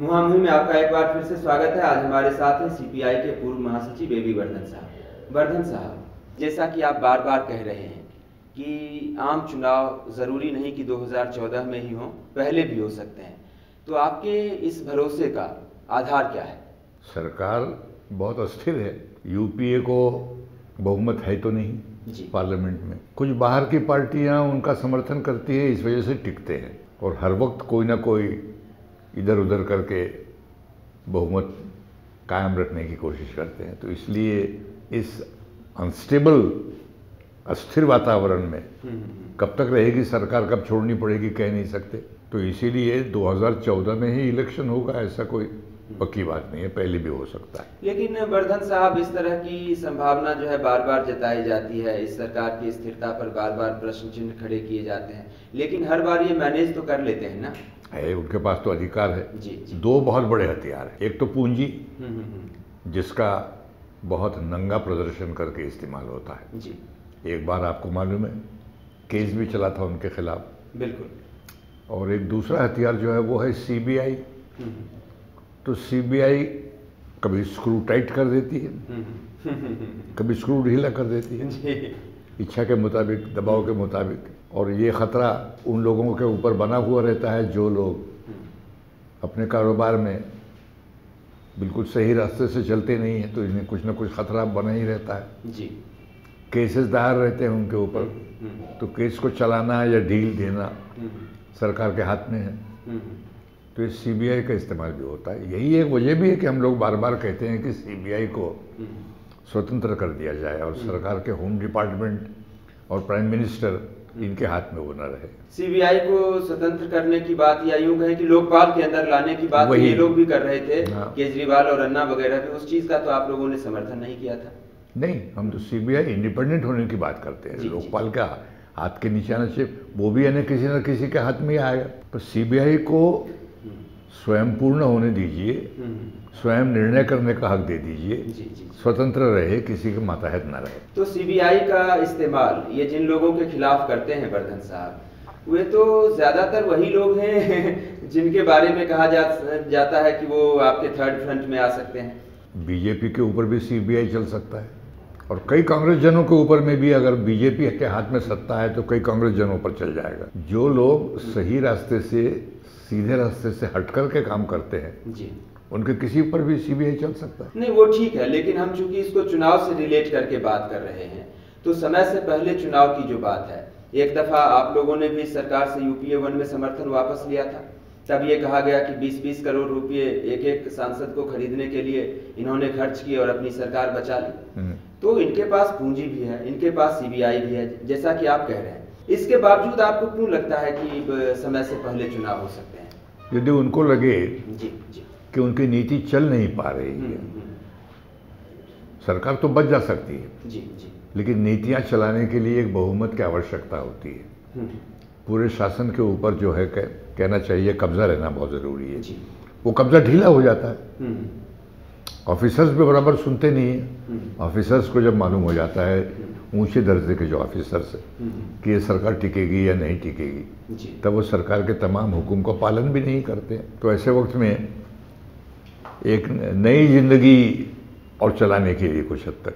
मुहामुही में आपका एक बार फिर से स्वागत है। आज हमारे साथ हैं सीपीआई के पूर्व महासचिव ए बी वर्धन साहब। वर्धन साहब, जैसा कि आप बार बार कह रहे हैं कि आम चुनाव ज़रूरी नहीं कि 2014 में ही हो, पहले भी हो सकते हैं, तो आपके इस भरोसे का आधार क्या है? सरकार बहुत अस्थिर है। यूपीए को बहुमत है तो नहीं जी। पार्लियामेंट में। कुछ बाहर की पार्टियां उनका समर्थन करती है, इस वजह से टिकते हैं और हर वक्त कोई ना कोई इधर उधर करके बहुमत कायम रखने की कोशिश करते हैं। तो इसलिए इस अनस्टेबल अस्थिर वातावरण में कब तक रहेगी सरकार, कब छोड़नी पड़ेगी, कह नहीं सकते। तो इसीलिए 2014 में ही इलेक्शन होगा, ऐसा कोई पक्की बात नहीं है, पहले भी हो सकता है। लेकिन वर्धन साहब, इस तरह की संभावना जो है बार बार जताई जाती है, इस सरकार की स्थिरता पर बार बार प्रश्न चिन्ह खड़े किए जाते हैं, लेकिन हर बार ये मैनेज तो कर लेते हैं ना? है, उनके पास तो अधिकार है। जी। दो बहुत बड़े हथियार हैं। एक तो पूंजी, जिसका बहुत नंगा प्रदर्शन करके इस्तेमाल होता है। जी। एक बार आपको मालूम है केस भी चला था उनके खिलाफ। बिल्कुल। और एक दूसरा हथियार जो है वो है सीबीआई। तो सीबीआई कभी स्क्रू टाइट कर देती है, कभी स्क्रू ढीला कर देती है, इच्छा के मुताबिक, दबाव के मुताबिक। और ये ख़तरा उन लोगों के ऊपर बना हुआ रहता है जो लोग अपने कारोबार में बिल्कुल सही रास्ते से चलते नहीं हैं, तो इन्हें कुछ ना कुछ ख़तरा बना ही रहता है। जी। केसेस दायर रहते हैं उनके ऊपर, तो केस को चलाना या ढील देना सरकार के हाथ में है। तो इस सीबीआई का इस्तेमाल भी होता है। यही एक वजह भी है कि हम लोग बार बार कहते हैं कि सीबीआई को स्वतंत्र कर दिया जाए और सरकार के होम डिपार्टमेंट और प्राइम मिनिस्टर इनके हाथ में वो न रहे। सीबीआई को स्वतंत्र करने की बात, या यूं कहें कि लोकपाल के अंदर लाने की बात ये लोग भी कर रहे थे। हाँ। केजरीवाल और अन्ना वगैरह भी। उस चीज का तो आप लोगों ने समर्थन नहीं किया था? नहीं, हम तो सीबीआई इंडिपेंडेंट होने की बात करते हैं। लोकपाल का हाथ के नीचे आना चाहिए, वो भी यानी किसी न किसी के हाथ में ही आएगा। पर सीबीआई को स्वयं पूर्ण होने दीजिए, स्वयं निर्णय करने का हक दे दीजिए, स्वतंत्र रहे, किसी के मातहत न रहे। तो सीबीआई का इस्तेमाल ये जिन लोगों के खिलाफ करते हैं वर्धन साहब, वे तो ज्यादातर वही लोग हैं जिनके बारे में कहा जाता है कि वो आपके थर्ड फ्रंट में आ सकते हैं। बीजेपी के ऊपर भी सीबीआई चल सकता है और कई कांग्रेस जनों के ऊपर में भी, अगर बीजेपी के हाथ में सत्ता है तो कई कांग्रेस जनों पर चल जाएगा। जो लोग सही रास्ते से, सीधे रास्ते से हट कर के काम करते हैं जी, उनके किसी पर भी सीबीआई चल सकता है। नहीं, वो ठीक है, लेकिन हम चूंकि इसको चुनाव से रिलेट करके बात कर रहे हैं, तो समय से पहले चुनाव की जो बात है, एक दफा आप लोगों ने भी सरकार से यूपीए 1 में समर्थन वापस लिया था। तब ये कहा गया कि 20-20 करोड़ रुपए एक एक सांसद को खरीदने के लिए इन्होंने खर्च किए और अपनी सरकार बचा ली। तो इनके पास पूंजी भी है, इनके पास सीबीआई भी है, जैसा कि आप कह रहे हैं। इसके बावजूद आपको क्यों लगता है कि समय से पहले चुनाव हो सकते हैं? यदि उनको लगे जी कि उनकी नीति चल नहीं पा रही है, सरकार तो बच जा सकती है जी, लेकिन नीतियां चलाने के लिए एक बहुमत की आवश्यकता होती है। पूरे शासन के ऊपर जो है कहना चाहिए कब्जा रहना बहुत ज़रूरी है। वो कब्जा ढीला हो जाता है, ऑफिसर्स भी बराबर सुनते नहीं हैं। ऑफिसर्स को जब मालूम हो जाता है, ऊंचे दर्जे के जो ऑफिसर्स हैं, कि ये सरकार टिकेगी या नहीं टिकेगी, तब वो सरकार के तमाम हुक्म का पालन भी नहीं करते। तो ऐसे वक्त में एक नई जिंदगी और चलाने के लिए कुछ हद तक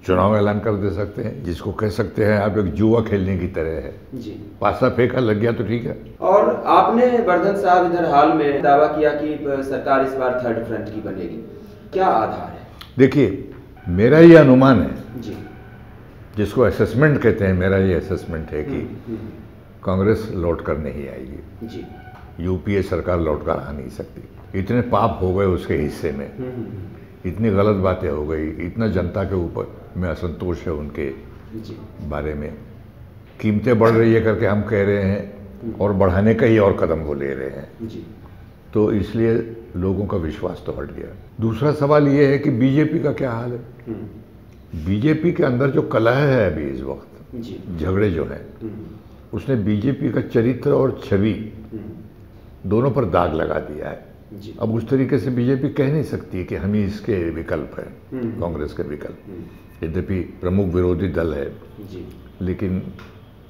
चुनाव ऐलान कर दे सकते हैं, जिसको कह सकते हैं आप एक जुआ खेलने की तरह है। पासा फेंका, लग गया तो ठीक है। और आपने वर्धन साहब इधर हाल में दावा किया कि सरकार इस बार थर्ड फ्रंट की बनेगी, क्या आधार है? देखिए, मेरा ये अनुमान है जी, जिसको असेसमेंट कहते हैं, मेरा ये असेसमेंट है कि कांग्रेस लौट कर नहीं आएगी जी। यूपीए सरकार लौट कर आ नहीं सकती। इतने पाप हो गए उसके हिस्से में, इतनी गलत बातें हो गई, इतना जनता के ऊपर में असंतोष है उनके बारे में। कीमतें बढ़ रही है करके हम कह रहे हैं और बढ़ाने का ही और कदम वो ले रहे हैं जी। तो इसलिए लोगों का विश्वास तो हट गया। दूसरा सवाल ये है कि बीजेपी का क्या हाल है। बीजेपी के अंदर जो कलह है अभी इस वक्त, झगड़े जो हैं, उसने बीजेपी का चरित्र और छवि दोनों पर दाग लगा दिया है। अब उस तरीके से बीजेपी कह नहीं सकती कि हम ही इसके विकल्प हैं, कांग्रेस के विकल्प। यद्यपि प्रमुख विरोधी दल है, लेकिन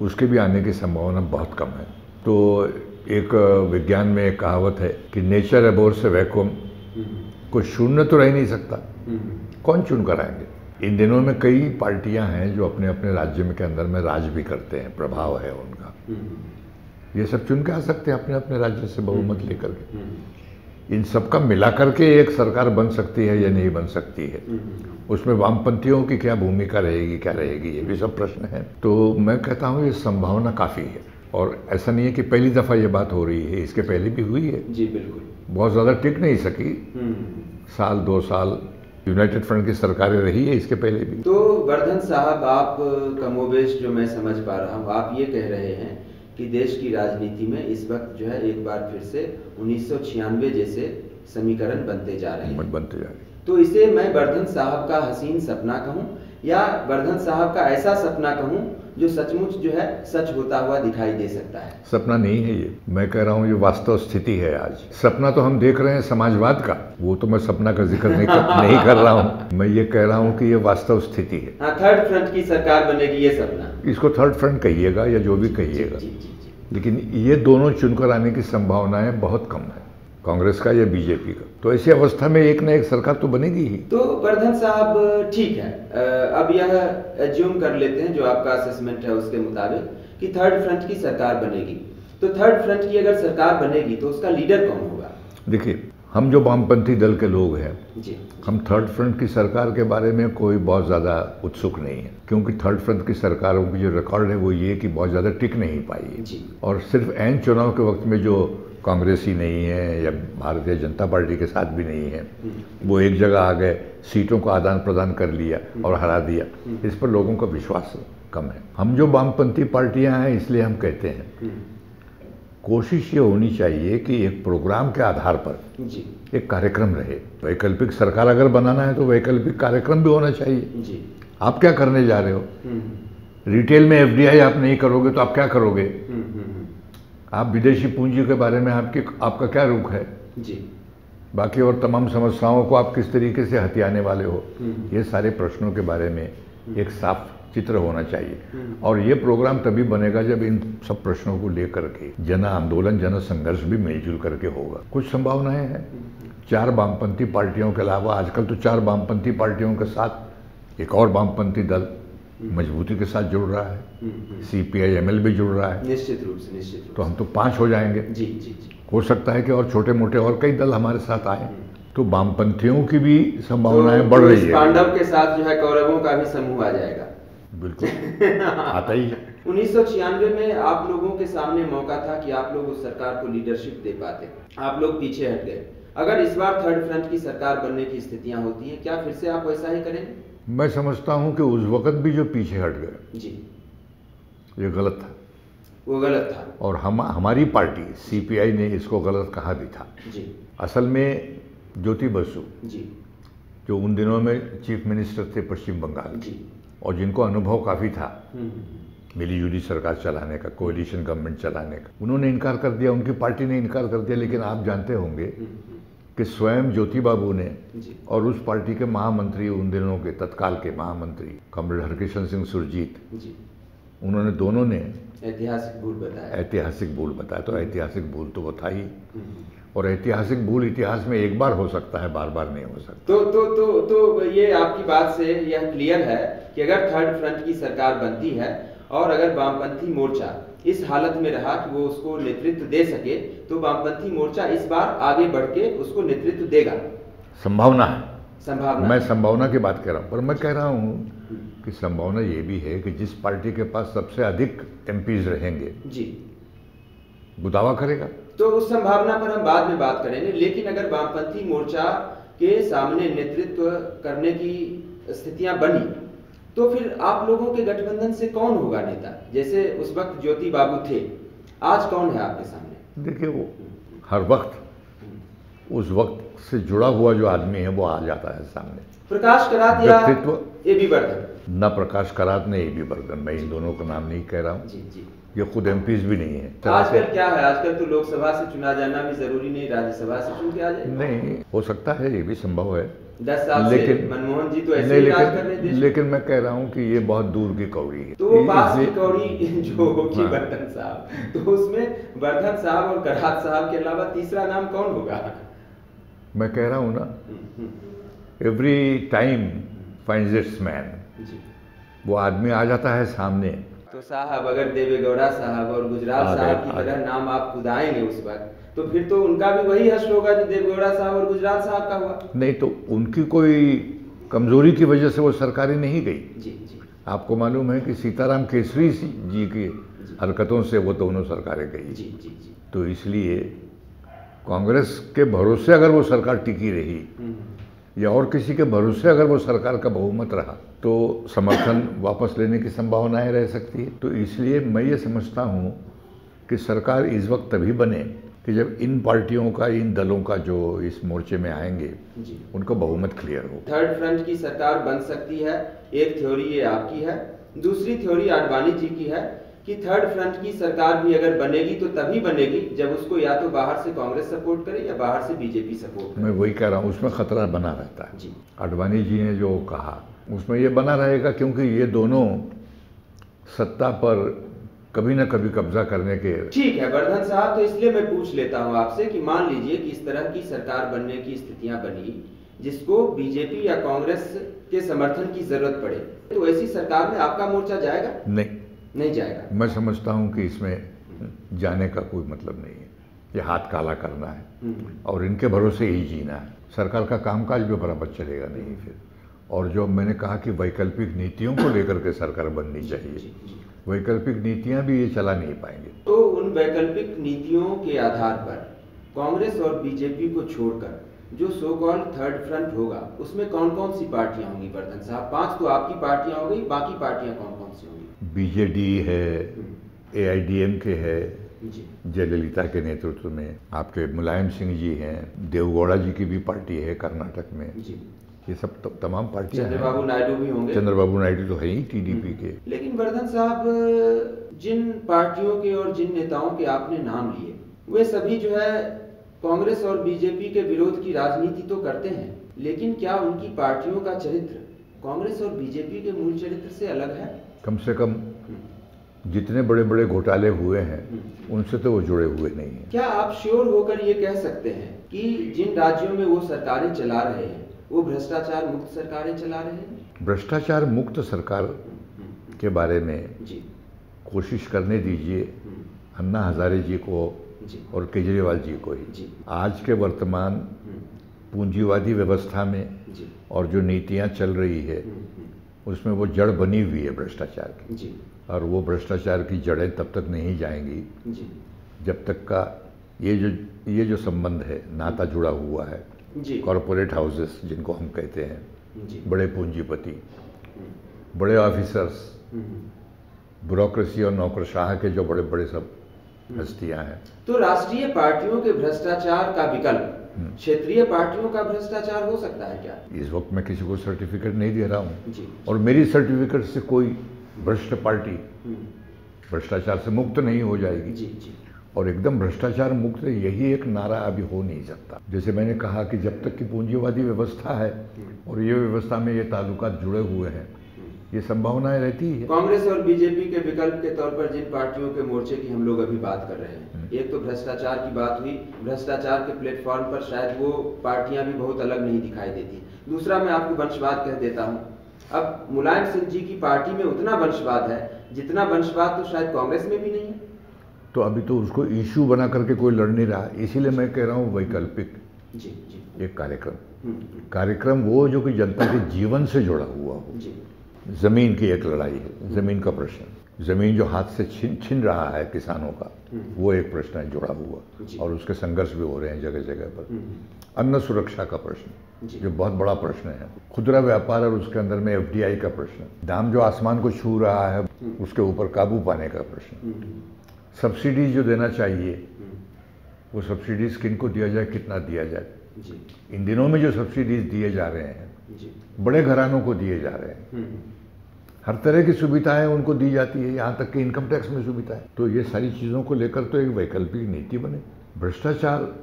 उसके भी आने की संभावना बहुत कम है। तो एक विज्ञान में एक कहावत है कि नेचर अबोर्स ए वैक्यूम, कोई शून्य तो रह नहीं सकता, कौन चुन कर आएंगे। इन दिनों में कई पार्टियां हैं जो अपने अपने राज्य में के अंदर में राज भी करते हैं, प्रभाव है उनका, ये सब चुन के आ सकते हैं अपने अपने राज्य से बहुमत लेकर के। इन सबका मिला करके एक सरकार बन सकती है या नहीं बन सकती है, उसमें वामपंथियों की क्या भूमिका रहेगी, क्या रहेगी, ये भी सब प्रश्न है। तो मैं कहता हूँ ये संभावना काफ़ी है, और ऐसा नहीं है कि पहली दफ़ा ये बात हो रही है, इसके पहले भी हुई है। जी बिल्कुल। बहुत ज़्यादा टिक नहीं सकी, साल 2 साल यूनाइटेड फ्रंट की सरकारें रही है, इसके पहले भी। तो वर्धन साहब, आप कमोबेश जो मैं समझ पा रहा हूँ, आप ये कह रहे हैं कि देश की राजनीति में इस वक्त जो है एक बार फिर से 1996 जैसे समीकरण बनते जा रहे हैं। तो इसे मैं वर्धन साहब का हसीन सपना कहूं या वर्धन साहब का ऐसा सपना कहूं जो सचमुच जो है सच होता हुआ दिखाई दे सकता है? सपना नहीं है ये, मैं कह रहा हूँ ये वास्तव स्थिति है आज। सपना तो हम देख रहे हैं समाजवाद का, वो तो मैं सपना का जिक्र नहीं कर रहा हूँ, मैं ये कह रहा हूँ कि ये वास्तव स्थिति है। हाँ, थर्ड फ्रंट की सरकार बनेगी, ये सपना, इसको थर्ड फ्रंट कहिएगा या जो भी कहिएगा, लेकिन ये दोनों चुनकर आने की संभावनाएं बहुत कम है, कांग्रेस का या बीजेपी का। तो ऐसी अवस्था में एक न एक सरकार तो बनेगी ही। तो वर्धन साहब ठीक है, अब यह एज्यूम कर लेते हैं जो आपका असेसमेंट है उसके मुताबिक कि थर्ड फ्रंट की सरकार बनेगी। तो थर्ड फ्रंट की अगर सरकार बनेगी तो उसका लीडर कौन होगा? देखिए, हम जो वामपंथी दल के लोग हैं जी, हम थर्ड फ्रंट की सरकार के बारे में कोई बहुत ज़्यादा उत्सुक नहीं है, क्योंकि थर्ड फ्रंट की सरकारों की जो रिकॉर्ड है वो ये कि बहुत ज़्यादा टिक नहीं पाई है जी। और सिर्फ ऐन चुनाव के वक्त में जो कांग्रेसी नहीं है या भारतीय जनता पार्टी के साथ भी नहीं है, वो एक जगह आ गए, सीटों को आदान प्रदान कर लिया और हरा दिया, इस पर लोगों का विश्वास कम है। हम जो वामपंथी पार्टियां हैं इसलिए हम कहते हैं कोशिश ये होनी चाहिए कि एक प्रोग्राम के आधार पर जी एक कार्यक्रम रहे। वैकल्पिक सरकार अगर बनाना है तो वैकल्पिक कार्यक्रम भी होना चाहिए। जी। आप क्या करने जा रहे हो? रिटेल में एफडीआई आप नहीं करोगे तो आप क्या करोगे? आप विदेशी पूंजी के बारे में आपका क्या रुख है? जी। बाकी और तमाम समस्याओं को आप किस तरीके से हथियाने वाले हो? ये सारे प्रश्नों के बारे में एक साफ चित्र होना चाहिए और ये प्रोग्राम तभी बनेगा जब इन सब प्रश्नों को लेकर के जन आंदोलन, जन संघर्ष भी मिलजुल करके होगा। कुछ संभावनाएं हैं। 4 वामपंथी पार्टियों के अलावा आजकल तो 4 वामपंथी पार्टियों के साथ एक और वामपंथी दल मजबूती के साथ जुड़ रहा है, CPI-ML भी जुड़ रहा है। निश्चित रूप से। तो हम तो 5 हो जाएंगे। जी जी जी। हो सकता है कि और छोटे मोटे और कई दल हमारे साथ आए, तो वामपंथियों की भी संभावनाएं बढ़ रही है। पांडव के साथ जो है कौरवों का भी समूह आ जाएगा। बिल्कुल आता ही है। 1996 में आप लोगों के सामने मौका था कि आप लोग उस सरकार को लीडरशिप दे पाते, आप लोग पीछे हट गए। अगर इस बार थर्ड फ्रंट की सरकार बनने की स्थितियां होती हैं, क्या फिर से आप वैसा ही करेंगे? मैं समझता हूं कि उस वक्त भी जो पीछे हट गए जी, ये गलत था। वो गलत था और हमारी पार्टी CPI ने इसको गलत कहा भी था। जी। असल में ज्योति बसु जी, जो उन दिनों में चीफ मिनिस्टर थे पश्चिम बंगाल जी, और जिनको अनुभव काफ़ी था मिलीजुली सरकार चलाने का, कोएलिशन गवर्नमेंट चलाने का, उन्होंने इनकार कर दिया, उनकी पार्टी ने इनकार कर दिया। लेकिन आप जानते होंगे कि स्वयं ज्योति बाबू ने और उस पार्टी के महामंत्री, उन दिनों के तत्काल के महामंत्री कॉमरेड हरकिशन सिंह सुरजीत, उन्होंने दोनों ने ऐतिहासिक भूल बताया। तो ऐतिहासिक भूल तो वो था ही, और ऐतिहासिक भूल इतिहास में एक बार हो सकता है, बार बार नहीं हो सकता। तो ये आपकी बात से यह क्लियर है कि अगर थर्ड फ्रंट की सरकार बनती है और अगर वामपंथी मोर्चा इस हालत में रहा कि वो उसको नेतृत्व दे सके, तो वामपंथी मोर्चा इस बार आगे बढ़ के उसको नेतृत्व देगा। संभावना है। मैं संभावना की बात कर रहा हूँ, पर मैं कह रहा हूँ कि संभावना ये भी है कि जिस पार्टी के पास सबसे अधिक MPs रहेंगे जी, वो दावा करेगा। तो उस संभावना पर हम बाद में बात करेंगे। लेकिन अगर वामपंथी मोर्चा के सामने नेतृत्व करने की स्थितियां बनी, तो फिर आप लोगों के गठबंधन से कौन होगा नेता? जैसे उस वक्त ज्योति बाबू थे, आज कौन है आपके सामने? देखिए, वो हर वक्त उस वक्त से जुड़ा हुआ जो आदमी है वो आ जाता है सामने। प्रकाश करात या AB बर्धन? न प्रकाश करात ने AB बर्धन, मैं इन दोनों का नाम नहीं कह रहा हूँ जी जी। ये खुद MPs भी नहीं है। आजकल क्या है, आजकल तो लोकसभा से चुना जाना भी जरूरी नहीं, राज्यसभा से चुन के आ जाए। नहीं, हो सकता है, ये भी संभव है। 10 साल से मनमोहन जी तो ऐसे ही राज कर रहे थे। लेकिन मैं कह रहा हूँ कि ये बहुत दूर की कौड़ी है। तो वो पास की कौड़ी जो होगी वर्धन साहब, तो उसमें वर्धन साहब और करात साहब के अलावा तीसरा नाम कौन होगा? मैं कह रहा हूँ ना, every time finds it's man. वो आदमी आ जाता है सामने। तो साहब अगर देवेगौड़ा साहब और गुजराल साहब की तरह नाम आप खुदाएंगे उस वक्त, तो फिर तो उनका भी वही हश्र होगा जो देवेगौड़ा साहब और गुजराल साहब का हुआ। नहीं तो उनकी कोई कमजोरी की वजह से वो सरकारी नहीं गई। जी जी। आपको मालूम है कि सीताराम केसरी जी की हरकतों से वो दोनों सरकारें गई। जी जी जी। तो इसलिए कांग्रेस के भरोसे अगर वो सरकार टिकी रही या और किसी के भरोसे अगर वो सरकार का बहुमत रहा तो समर्थन वापस लेने की संभावनाएं रह सकती है। तो इसलिए मैं ये समझता हूँ कि सरकार इस वक्त तभी बने कि जब इन पार्टियों का, इन दलों का जो इस मोर्चे में आएंगे उनको बहुमत क्लियर हो। थर्ड फ्रंट की सरकार बन सकती है, एक थ्योरी ये आपकी है। दूसरी थ्योरी आडवाणी जी की है कि थर्ड फ्रंट की सरकार भी अगर बनेगी तो तभी बनेगी जब उसको या तो बाहर से कांग्रेस सपोर्ट करे या बाहर से बीजेपी सपोर्ट करे। मैं वही कह रहा हूँ, उसमें खतरा बना रहता है। आडवाणी जी ने जो कहा उसमें ये बना रहेगा, क्योंकि ये दोनों सत्ता पर कभी ना कभी कब्जा करने के। ठीक है वर्धन साहब, तो इसलिए मैं पूछ लेता हूं आपसे कि मान लीजिए कि इस तरह की सरकार बनने की स्थितियां बनी जिसको बीजेपी या कांग्रेस के समर्थन की जरूरत पड़े, तो ऐसी सरकार में आपका मोर्चा जाएगा? नहीं जाएगा। मैं समझता हूं कि इसमें जाने का कोई मतलब नहीं है। ये हाथ काला करना है और इनके भरोसे ही जीना है। सरकार का कामकाज भी बराबर चलेगा नहीं फिर। और जो मैंने कहा कि वैकल्पिक नीतियों को लेकर के सरकार बननी चाहिए, वैकल्पिक नीतियां भी ये चला नहीं पाएंगे। तो उन वैकल्पिक नीतियों के आधार पर कांग्रेस और बीजेपी को छोड़कर जो सो कॉल्ड थर्ड फ्रंट होगा उसमें कौन कौन सी पार्टियां होंगी वर्धन साहब? 5 तो आपकी पार्टियां हो गई, बाकी पार्टियां कौन कौन सी होंगी? बीजेडी है, AIDMK है जयललिता के नेतृत्व में, आपके मुलायम सिंह जी हैं, देवगौड़ा जी की भी पार्टी है कर्नाटक में। ये सब तमाम पार्टियां हैं। चंद्रबाबू नायडू भी होंगे। चंद्रबाबू नायडू तो है ही TDP के। लेकिन वर्धन साहब, जिन पार्टियों के और जिन नेताओं के आपने नाम लिए वे सभी जो है कांग्रेस और बीजेपी के विरोध की राजनीति तो करते हैं, लेकिन क्या उनकी पार्टियों का चरित्र कांग्रेस और बीजेपी के मूल चरित्र से अलग है? कम से कम जितने बड़े बड़े घोटाले हुए हैं उनसे तो वो जुड़े हुए नहीं हैं। क्या आप श्योर होकर ये कह सकते हैं कि जिन राज्यों में वो सरकारें चला रहे हैं वो भ्रष्टाचार मुक्त सरकारें चला रहे हैं? भ्रष्टाचार मुक्त सरकार के बारे में कोशिश करने दीजिए अन्ना हजारे जी को और केजरीवाल जी को ही। आज के वर्तमान पूंजीवादी व्यवस्था में और जो नीतियां चल रही है उसमें वो जड़ बनी हुई है भ्रष्टाचार की, और वो भ्रष्टाचार की जड़ें तब तक नहीं जाएंगी जब तक का ये जो संबंध है, नाता जुड़ा हुआ है कॉरपोरेट हाउसेस जिनको हम कहते हैं, बड़े पूंजीपति, बड़े ऑफिसर्स, ब्यूरोक्रेसी और नौकरशाह के जो बड़े बड़े सब हस्तियां हैं। तो राष्ट्रीय पार्टियों के भ्रष्टाचार का विकल्प क्षेत्रीय पार्टियों का भ्रष्टाचार हो सकता है क्या? इस वक्त मैं किसी को सर्टिफिकेट नहीं दे रहा हूं और मेरी सर्टिफिकेट से कोई भ्रष्ट पार्टी भ्रष्टाचार से मुक्त नहीं हो जाएगी। और एकदम भ्रष्टाचार मुक्त यही एक नारा अभी हो नहीं सकता। जैसे मैंने कहा कि जब तक की पूंजीवादी व्यवस्था है और ये व्यवस्था में ये ताल्लुकात जुड़े हुए हैं, ये संभावनाएं रहती है। कांग्रेस और बीजेपी के विकल्प के तौर पर जिन पार्टियों के मोर्चे की हम लोग अभी बात कर रहे हैं, एक तो भ्रष्टाचार की बात हुई, भ्रष्टाचार के प्लेटफॉर्म पर शायद वो पार्टियां भी बहुत अलग नहीं दिखाई देती। दूसरा मैं आपको वंशवाद कह देता हूँ। अब मुलायम सिंह जी की पार्टी में उतना वंशवाद है जितना वंशवाद तो शायद कांग्रेस में भी नहीं है। तो अभी तो उसको इश्यू बना करके कोई लड़ नहीं रहा, इसीलिए मैं कह रहा हूँ वैकल्पिक एक कार्यक्रम वो जो कि जनता के जीवन से जुड़ा हुआ हो। जमीन की एक लड़ाई है, जमीन का प्रश्न, जमीन जो हाथ से छिन रहा है किसानों का, वो एक प्रश्न है जुड़ा हुआ और उसके संघर्ष भी हो रहे हैं जगह जगह पर। अन्न सुरक्षा का प्रश्न जो बहुत बड़ा प्रश्न है, खुदरा व्यापार और उसके अंदर में FDI का प्रश्न, दाम जो आसमान को छू रहा है उसके ऊपर काबू पाने का प्रश्न, सब्सिडीज जो देना चाहिए वो सब्सिडीज किनको दिया जाए, कितना दिया जाए। इन दिनों में जो सब्सिडीज दिए जा रहे हैं बड़े घरानों को दिए जा रहे हैं, हर तरह की सुविधाएं उनको दी जाती है, यहाँ तक कि इनकम टैक्स में सुविधा है। तो ये सारी चीज़ों को लेकर तो एक वैकल्पिक नीति बने। भ्रष्टाचार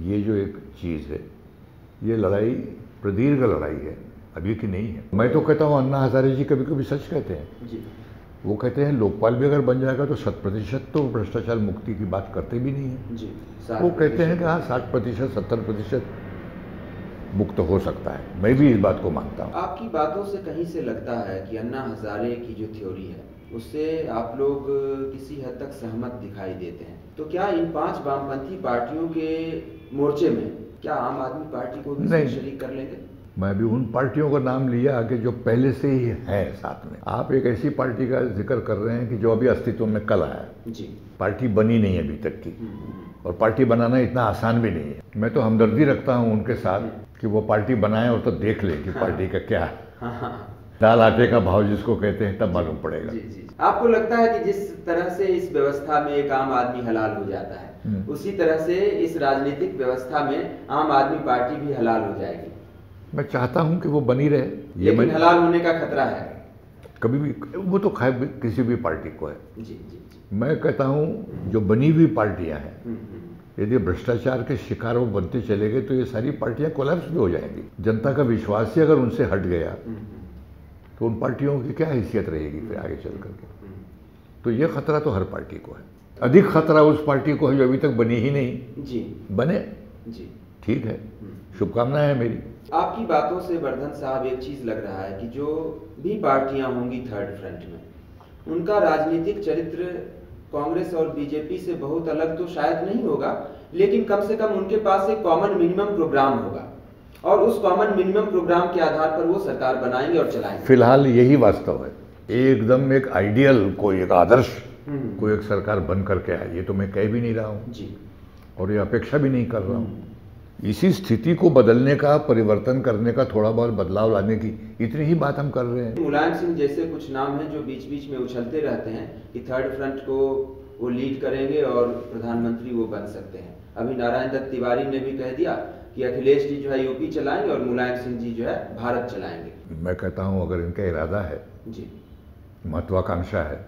ये जो एक चीज़ है, ये लड़ाई प्रदीर्घ लड़ाई है, अभी की नहीं है। मैं तो कहता हूँ अन्ना हजारे जी कभी कभी सच कहते हैं जी। वो कहते हैं लोकपाल भी अगर बन जाएगा तो 100% तो भ्रष्टाचार मुक्ति की बात करते भी नहीं है जी। वो कहते हैं कि हाँ 60% 70% मुक्त हो सकता है। मैं भी इस बात को मानता हूँ। आपकी बातों से कहीं से लगता है कि अन्ना हजारे की जो थ्योरी है उससे आप लोग किसी हद तक सहमत दिखाई देते हैं। तो क्या इन 5 वामपंथी पार्टियों के मोर्चे में क्या आम आदमी पार्टी को भी शरीक कर लेंगे? मैं भी उन पार्टियों का नाम लिया कि जो पहले से ही है साथ में। आप एक ऐसी पार्टी का जिक्र कर रहे हैं कि जो अभी अस्तित्व में कल आया जी। पार्टी बनी नहीं है अभी तक की, और पार्टी बनाना इतना आसान भी नहीं है। मैं तो हमदर्दी रखता हूं उनके साथ कि वो पार्टी बनाए और तो देख ले कि पार्टी का क्या है। दाल आटे का भाव जिसको कहते हैं तब मालूम पड़ेगा। जी जी। आपको लगता है कि जिस तरह से इस व्यवस्था में एक आम आदमी हलाल हो जाता है उसी तरह से इस राजनीतिक व्यवस्था में आम आदमी पार्टी भी हलाल हो जाएगी? मैं चाहता हूं कि वो बनी रहे, लेकिन हलाल होने का खतरा है कभी भी। वो तो खैर किसी भी पार्टी को है। जी जी जी। मैं कहता हूं जो बनी हुई पार्टियां हैं यदि भ्रष्टाचार के शिकार वो बनते चले गए तो ये सारी पार्टियां कोलैप्स भी हो जाएंगी। जनता का विश्वास ही अगर उनसे हट गया तो उन पार्टियों की क्या हैसियत रहेगी फिर आगे चल करके। तो ये खतरा तो हर पार्टी को है। अधिक खतरा उस पार्टी को है जो अभी तक बनी ही नहीं। जी। बने जी। ठीक है, शुभकामनाएं हैं मेरी। आपकी बातों से वर्धन साहब एक चीज लग रहा है कि जो भी पार्टियां होंगी थर्ड फ्रंट में उनका राजनीतिक चरित्र कांग्रेस और बीजेपी से बहुत अलग तो शायद नहीं होगा, लेकिन कम से कम उनके पास एक कॉमन मिनिमम प्रोग्राम होगा और उस कॉमन मिनिमम प्रोग्राम के आधार पर वो सरकार बनाएंगे और चलाएंगे। फिलहाल यही वास्तव है। एकदम एक आइडियल कोई एक आदर्श कोई एक सरकार बन करके आए ये तो मैं कह भी नहीं रहा हूँ जी। और ये अपेक्षा भी नहीं कर रहा हूँ। इसी स्थिति को बदलने का, परिवर्तन करने का, थोड़ा बहुत बदलाव लाने की इतनी ही बात हम कर रहे हैं। मुलायम सिंह जैसे कुछ नाम हैं जो बीच बीच में उछलते रहते हैं कि थर्ड फ्रंट को वो लीड करेंगे और प्रधानमंत्री वो बन सकते हैं। अभी नारायण दत्त तिवारी ने भी कह दिया कि अखिलेश जी जो है यूपी चलाएंगे और मुलायम सिंह जी जो है भारत चलाएंगे। मैं कहता हूँ अगर इनका इरादा है जी, महत्वाकांक्षा है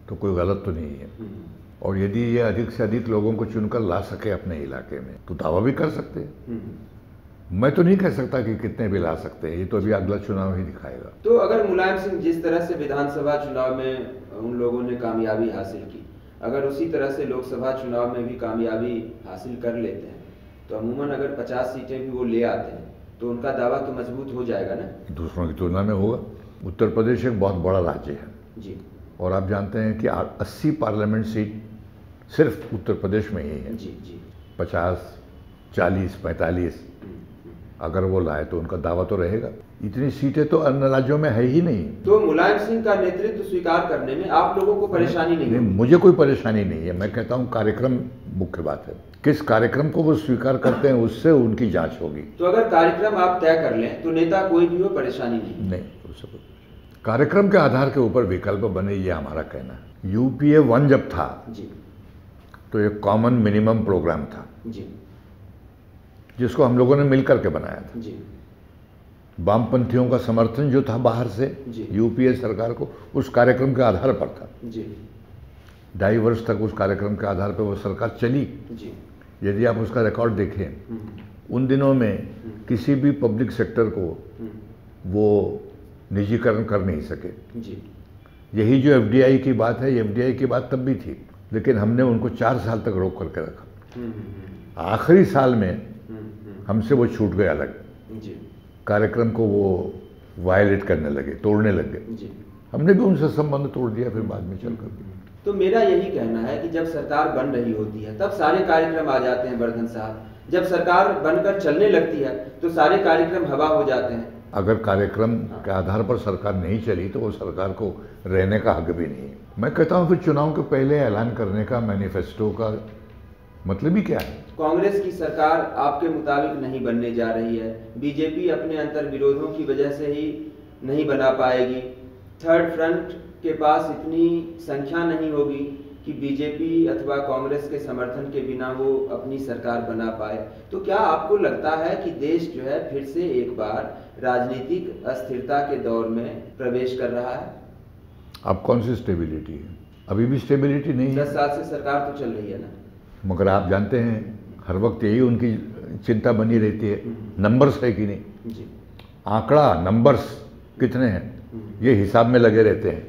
तो कोई गलत तो नहीं है। और यदि ये अधिक से अधिक लोगों को चुनकर ला सके अपने इलाके में तो दावा भी कर सकते हैं। मैं तो नहीं कह सकता कि कितने भी ला सकते हैं, ये तो अभी अगला चुनाव ही दिखाएगा। तो अगर मुलायम सिंह जिस तरह से विधानसभा चुनाव में उन लोगों ने कामयाबी हासिल की, अगर उसी तरह से लोकसभा चुनाव में भी कामयाबी हासिल कर लेते हैं तो अमूमन अगर 50 सीटें भी वो ले आते हैं तो उनका दावा तो मजबूत हो जाएगा ना। दूसरों की तुलना में होगा। उत्तर प्रदेश एक बहुत बड़ा राज्य है जी, और आप जानते हैं कि 80 पार्लियामेंट सीट सिर्फ उत्तर प्रदेश में ही है। जी जी। 50, 40, 45 अगर वो लाए तो उनका दावा तो रहेगा। इतनी सीटें तो अन्य राज्यों में है ही नहीं। तो मुलायम सिंह का नेतृत्व स्वीकार करने में आप लोगों को परेशानी नहीं? मुझे कोई परेशानी नहीं है। मैं कहता हूँ कार्यक्रम मुख्य बात है। किस कार्यक्रम को वो स्वीकार करते हैं उससे उनकी जांच होगी। तो अगर कार्यक्रम आप तय कर लें तो नेता कोई भी हो परेशानी नहीं? उससे कार्यक्रम के आधार के ऊपर विकल्प बने ये हमारा कहना है। यूपीए 1 जब था जी तो एक कॉमन मिनिमम प्रोग्राम था जी, जिसको हम लोगों ने मिलकर के बनाया था जी। वामपंथियों का समर्थन जो था बाहर से यूपीए सरकार को उस कार्यक्रम के आधार पर था जी। 2.5 वर्ष तक उस कार्यक्रम के आधार पर वो सरकार चली जी। यदि आप उसका रिकॉर्ड देखें उन दिनों में किसी भी पब्लिक सेक्टर को वो निजीकरण कर नहीं सके जी। यही जो एफडीआई की बात है, एफडीआई की बात तब भी थी लेकिन हमने उनको 4 साल तक रोक करके रखा। आखिरी साल में हमसे वो छूट गए अलग जी। कार्यक्रम को वो वायलेट करने लगे, तोड़ने लगे जी। हमने भी उनसे संबंध तोड़ दिया फिर बाद में चल कर। तो मेरा यही कहना है कि जब सरकार बन रही होती है तब सारे कार्यक्रम आ जाते हैं वर्धन साहब, जब सरकार बनकर चलने लगती है तो सारे कार्यक्रम हवा हो जाते हैं। अगर कार्यक्रम के आधार पर सरकार नहीं चली तो वो सरकार को रहने का हक भी नहीं है। मैं कहता हूँ फिर चुनाव के पहले ऐलान करने का मैनिफेस्टो का मतलब ही क्या है? कांग्रेस की सरकार आपके मुताबिक नहीं बनने जा रही है, बीजेपी अपने अंतर विरोधों की वजह से ही नहीं बना पाएगी, थर्ड फ्रंट के पास इतनी संख्या नहीं होगी कि बीजेपी अथवा कांग्रेस के समर्थन के बिना वो अपनी सरकार बना पाए। तो क्या आपको लगता है कि देश जो है फिर से एक बार राजनीतिक अस्थिरता के दौर में प्रवेश कर रहा है? अब कौन सी स्टेबिलिटी है? अभी भी स्टेबिलिटी नहीं है। 10 साल से सरकार तो चल रही है ना। मगर आप जानते हैं हर वक्त यही उनकी चिंता बनी रहती है, नंबर्स है कि नहीं, आंकड़ा नंबर्स कितने हैं ये हिसाब में लगे रहते हैं।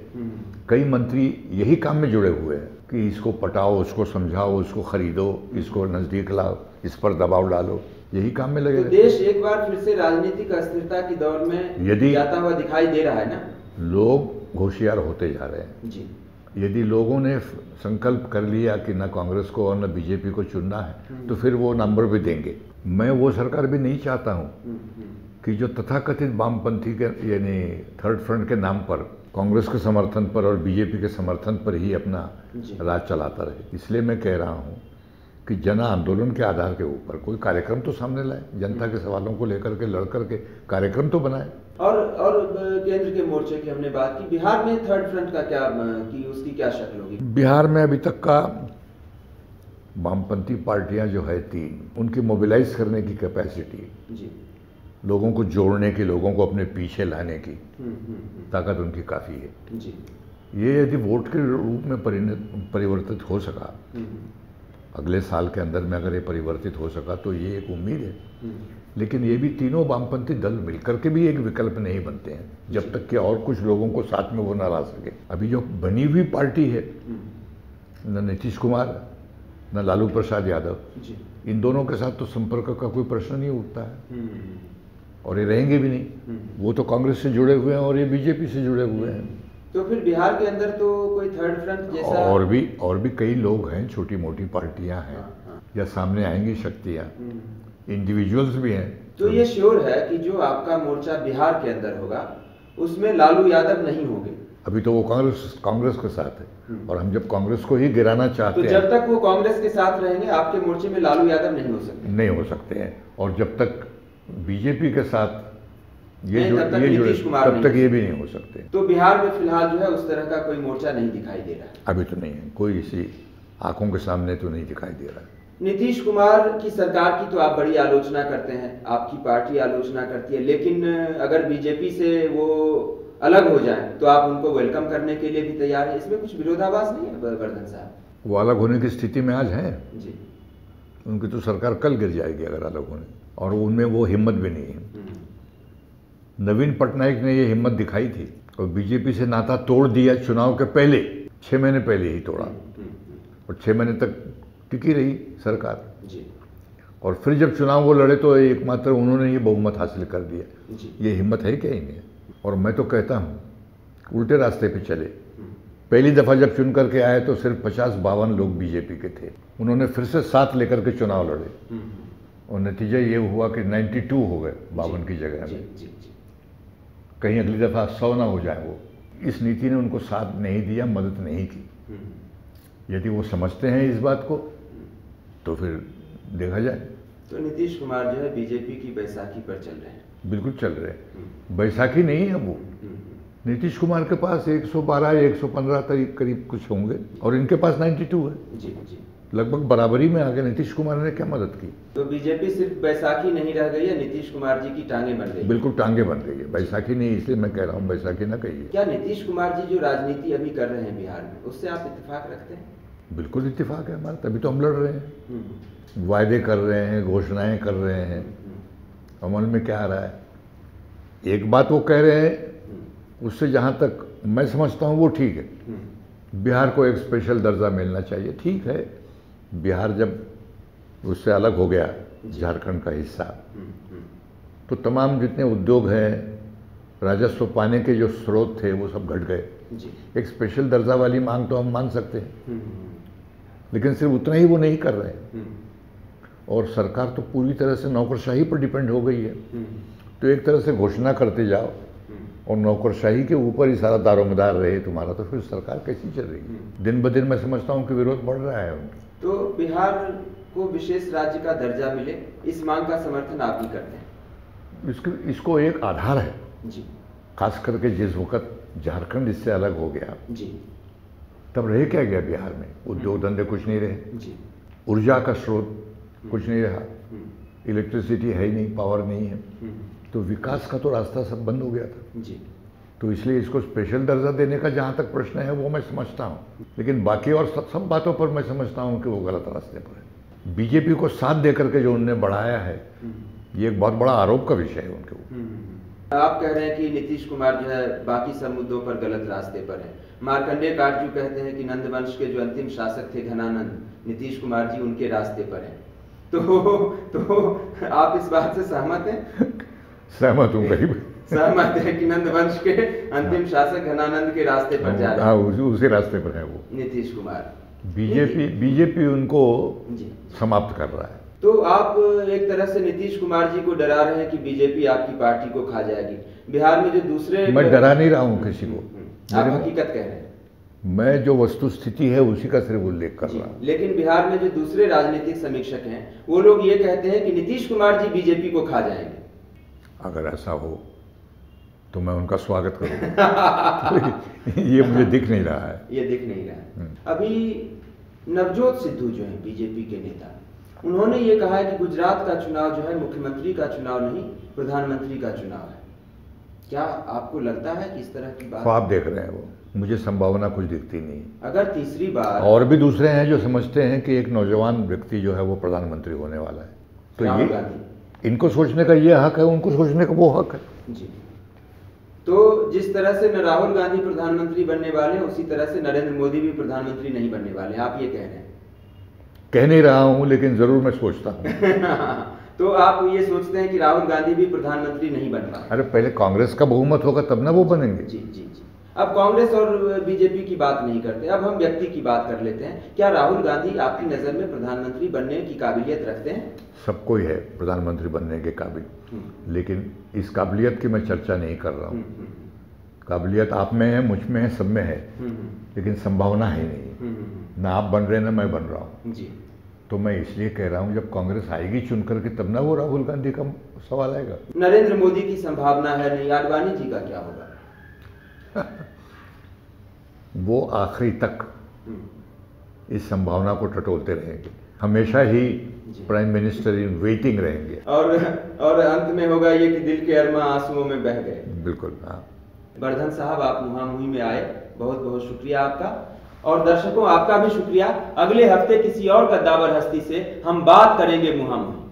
कई मंत्री यही काम में जुड़े हुए हैं कि इसको पटाओ, उसको समझाओ, उसको खरीदो, इसको नजदीक लाओ, इस पर दबाव डालो, यही काम में लगे। तो देश एक बार फिर से राजनीतिक अस्थिरता की दौर में यदि जाता हुआ दिखाई दे रहा है ना। लोग होशियार होते जा रहे हैं जी। यदि लोगों ने संकल्प कर लिया कि न कांग्रेस को और न बीजेपी को चुनना है तो फिर वो नंबर भी देंगे। मैं वो सरकार भी नहीं चाहता हूँ कि जो तथाकथित वामपंथी के यानी थर्ड फ्रंट के नाम पर कांग्रेस के समर्थन पर और बीजेपी के समर्थन पर ही अपना राज चलाता रहे। इसलिए मैं कह रहा हूँ कि जन आंदोलन के आधार के ऊपर कोई कार्यक्रम तो सामने लाए, जनता के सवालों को लेकर के लड़ करके कार्यक्रम तो बनाए। और केंद्र के मोर्चे की हमने बात की, बिहार में थर्ड फ्रंट का क्या कि उसकी क्या शक्ल होगी? बिहार में अभी तक का वामपंथी पार्टियां जो है 3, उनकी मोबिलाइज करने की कैपेसिटी, लोगों को जोड़ने की, लोगों को अपने पीछे लाने की ताकत उनकी काफ़ी है। जी। ये यदि वोट के रूप में परिवर्तित हो सका, अगले साल के अंदर में अगर ये परिवर्तित हो सका तो ये एक उम्मीद है। लेकिन ये भी तीनों वामपंथी दल मिलकर के भी एक विकल्प नहीं बनते हैं जब तक कि और कुछ लोगों को साथ में वो ना ला सके। अभी जो बनी हुई पार्टी है, न नीतीश कुमार न लालू प्रसाद यादव, इन दोनों के साथ तो संपर्क का कोई प्रश्न नहीं उठता है और ये रहेंगे भी नहीं। वो तो कांग्रेस से जुड़े हुए हैं और ये बीजेपी से जुड़े हुए हैं। तो फिर बिहार के अंदर तो कोई थर्ड फ्रंट जैसा और भी कई लोग हैं, छोटी मोटी पार्टियां हैं या सामने आएंगी शक्तियां, इंडिविजुअल्स भी हैं। तो ये श्योर है कि जो आपका मोर्चा बिहार के अंदर होगा उसमें लालू यादव नहीं होंगे? अभी तो वो कांग्रेस के साथ है और हम जब कांग्रेस को ही गिराना चाहते हैं तो जब तक वो कांग्रेस के साथ रहेंगे आपके मोर्चे में लालू यादव नहीं हो सकते? नहीं हो सकते हैं। और जब तक बीजेपी के साथ तब तक ये भी नहीं हो सकते। तो बिहार में फिलहाल जो है उस तरह का कोई मोर्चा नहीं दिखाई दे रहा है? अभी तो नहीं है, कोई इसी आंखों के सामने तो नहीं दिखाई दे रहा है। नीतीश कुमार की सरकार की तो आप बड़ी आलोचना करते हैं, आपकी पार्टी आलोचना करती है, लेकिन अगर बीजेपी से वो अलग हो जाए तो आप उनको वेलकम करने के लिए भी तैयार है? इसमें कुछ विरोधाभास नहीं है वर्धन साहब? वो अलग होने की स्थिति में आज है जी। उनकी तो सरकार कल गिर जाएगी अगर अलग होने, और उनमें वो हिम्मत भी नहीं है। नवीन पटनायक ने ये हिम्मत दिखाई थी और बीजेपी से नाता तोड़ दिया चुनाव के पहले, 6 महीने पहले ही तोड़ा और 6 महीने तक टिकी रही सरकार जी। और फिर जब चुनाव वो लड़े तो एकमात्र उन्होंने ये बहुमत हासिल कर दिया जी। ये हिम्मत है क्या इन्हें? और मैं तो कहता हूँ उल्टे रास्ते पे चले। पहली दफ़ा जब चुन करके आए तो सिर्फ 50-52 लोग बीजेपी के थे, उन्होंने फिर से 7 लेकर के चुनाव लड़े और नतीजा ये हुआ कि 92 हो गए 52 की जगह में। कहीं अगली दफ़ा 100 ना हो जाए। वो इस नीति ने उनको साथ नहीं दिया, मदद नहीं की। यदि वो समझते हैं इस बात को तो फिर देखा जाए। तो नीतीश कुमार जो है बीजेपी की बैसाखी पर चल रहे हैं? बिल्कुल चल रहे हैं। बैसाखी नहीं है वो। नीतीश कुमार के पास 112-115 करीब कुछ होंगे और इनके पास 92 है। जी जी। लगभग बराबरी में आ गए। नीतीश कुमार ने क्या मदद की? तो बीजेपी सिर्फ बैसाखी नहीं रह गई है, नीतीश कुमार जी की टांगे बन गई? बिल्कुल टांगे बन गई है, बैसाखी नहीं, इसलिए मैं कह रहा हूँ बैसाखी ना कहिए। क्या नीतीश कुमार जी जो राजनीति अभी कर रहे हैं बिहार में उससे आप इत्तेफाक रखते हैं? बिल्कुल इत्तेफाक है हमारा, तभी तो हम लड़ रहे हैं। वायदे कर रहे हैं, घोषणाएं कर रहे हैं, अमल में क्या आ रहा है? एक बात वो कह रहे हैं, उससे जहाँ तक मैं समझता हूँ वो ठीक है। बिहार को एक स्पेशल दर्जा मिलना चाहिए, ठीक है। बिहार जब उससे अलग हो गया झारखंड का हिस्सा, तो तमाम जितने उद्योग हैं, राजस्व पाने के जो स्रोत थे वो सब घट गए। एक स्पेशल दर्जा वाली मांग तो हम मान सकते हैं, लेकिन सिर्फ उतना ही वो नहीं कर रहे हैं। और सरकार तो पूरी तरह से नौकरशाही पर डिपेंड हो गई है। तो एक तरह से घोषणा करते जाओ और नौकरशाही के ऊपर ही सारा दारोमदार रहे तुम्हारा, तो फिर सरकार कैसी चल रही है? दिन ब दिन मैं समझता हूँ कि विरोध बढ़ रहा है। तो बिहार को विशेष राज्य का दर्जा मिले, इस मांग का समर्थन आप भी करते हैं? इसको एक आधार है जी। खास करके जिस वक्त झारखंड इससे अलग हो गया जी, तब रह क्या गया बिहार में? उद्योग धंधे कुछ नहीं रहे जी, ऊर्जा का स्रोत कुछ नहीं रहा, इलेक्ट्रिसिटी है ही नहीं, पावर नहीं है, तो विकास का तो रास्ता सब बंद हो गया था जी। तो इसलिए इसको स्पेशल दर्जा देने का जहाँ तक प्रश्न है वो मैं समझता हूँ, लेकिन बाकी और सब बातों पर मैं समझता हूँ कि वो गलत रास्ते पर है। बीजेपी को साथ देकर के जो उन्होंने बढ़ाया है, ये एक बहुत बड़ा आरोप का विषय है उनके ऊपर। आप कह रहे हैं कि नीतीश कुमार जो है बाकी सब मुद्दों पर गलत रास्ते पर है। मार्कंडेय काटजू कहते हैं कि नंदवंश के जो अंतिम शासक थे घनानंद, नीतीश कुमार जी उनके रास्ते पर हैं। तो आप इस बात से सहमत हैं? सहमत हूँ करीब। सहमत है कि नंदवंश के अंतिम शासक घनानंद के रास्ते पर जा रहे हैं। उसी रास्ते पर है वो नीतीश कुमार। बीजेपी उनको समाप्त कर रहा है। तो आप एक तरह से नीतीश कुमार जी को डरा रहे हैं कि बीजेपी आपकी पार्टी को खा जाएगी। बिहार में जो दूसरे, मैं डरा नहीं रहा हूँ किसी को, आप हकीकत कह रहे हैं। मैं जो वस्तु स्थिति है उसी का सिर्फ उल्लेख कर रहा हूँ। लेकिन बिहार में जो दूसरे राजनीतिक समीक्षक हैं वो लोग ये कहते हैं कि नीतीश कुमार जी बीजेपी को खा जाएंगे। अगर ऐसा हो तो मैं उनका स्वागत करूँगा। ये मुझे दिख नहीं रहा है। ये दिख नहीं रहा है। अभी नवजोत सिद्धू जो है बीजेपी के नेता, उन्होंने ये कहा है कि गुजरात का चुनाव जो है मुख्यमंत्री का चुनाव नहीं, प्रधानमंत्री का चुनाव है। क्या आपको लगता है कि इस तरह की बात? आप देख रहे हैं वो, मुझे संभावना कुछ दिखती नहीं। अगर तीसरी बार, और भी दूसरे हैं जो समझते हैं कि एक नौजवान व्यक्ति जो है वो प्रधानमंत्री होने वाला है, तो ये इनको सोचने का ये हक है, उनको सोचने का वो हक है जी। तो जिस तरह से न राहुल गांधी प्रधानमंत्री बनने वाले हैं, उसी तरह से नरेंद्र मोदी भी प्रधानमंत्री नहीं बनने वाले, आप ये कह रहे हैं? कह नहीं रहा हूं, लेकिन जरूर मैं सोचता हूं। तो आप ये सोचते हैं कि राहुल गांधी भी प्रधानमंत्री नहीं बन पाए? अरे पहले कांग्रेस का बहुमत होगा तब ना वो बनेंगे। जी जी जी। अब कांग्रेस और बीजेपी की बात नहीं करते, अब हम व्यक्ति की बात कर लेते हैं। क्या राहुल गांधी आपकी नजर में प्रधानमंत्री बनने की काबिलियत रखते हैं? सबको ही है प्रधानमंत्री बनने के काबिल, लेकिन इस काबिलियत की मैं चर्चा नहीं कर रहा हूँ। काबिलियत आप में है, मुझ में है, सब में है, लेकिन संभावना है नहीं। ना आप बन रहे ना मैं बन रहा हूँ जी। तो मैं इसलिए कह रहा हूँ जब कांग्रेस आएगी चुन करके तब ना वो राहुल गांधी का सवाल आएगा। नरेंद्र मोदी की संभावना है नहीं, आडवाणी जी का क्या होगा? वो आखिरी तक इस संभावना को टटोलते रहेंगे, हमेशा ही प्राइम मिनिस्टर इन वेटिंग रहेंगे। और अंत में होगा ये कि दिल के अरमा आंसुओं में बह गए। बिल्कुल। हाँ, वर्धन साहब, आप मुहामुही में आए, बहुत बहुत शुक्रिया आपका। और दर्शकों, आपका भी शुक्रिया। अगले हफ्ते किसी और कद्दावर हस्ती से हम बात करेंगे मुहामुही।